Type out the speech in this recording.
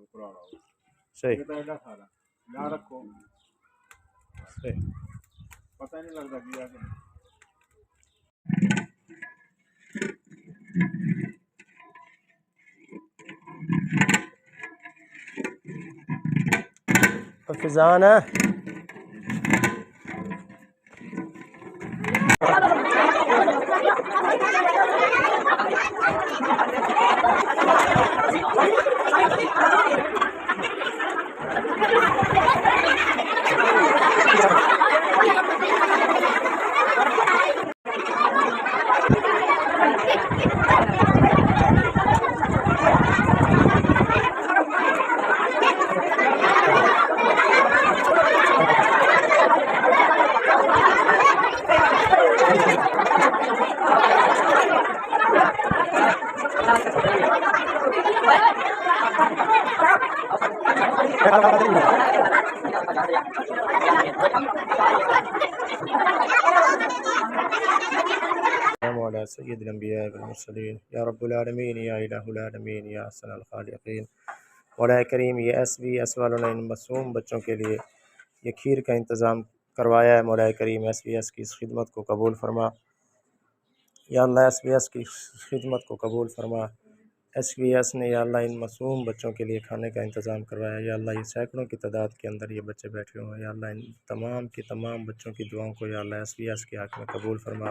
पुराना हो। सही ये तो ऐसा सारा यहाँ रखो, सही। पता नहीं लगता कि यार फिजान है सय्यदुल अंबिया वल मुरसलीन या रब्बुल आलमीन या इलाहुल आलमीन या अहसनल खालिकीन। मौला करीम ये SBS वालों ने मासूम बच्चों के लिए ये खीर का इंतज़ाम करवाया है। मौला करीम SBS की इस खिदमत को कबूल फरमा। या अल्लाह SBS की खिदमत को कबूल फरमा। SBS ने या अल्लाह इन मासूम बच्चों के लिए खाने का इंतज़ाम करवाया। या अल्लाह ये सैकड़ों की तादाद के अंदर ये बच्चे बैठे हुए हैं। या अल्लाह इन तमाम के तमाम बच्चों की दुआओं को या अल्लाह SBS के हक़ में कबूल फरमा।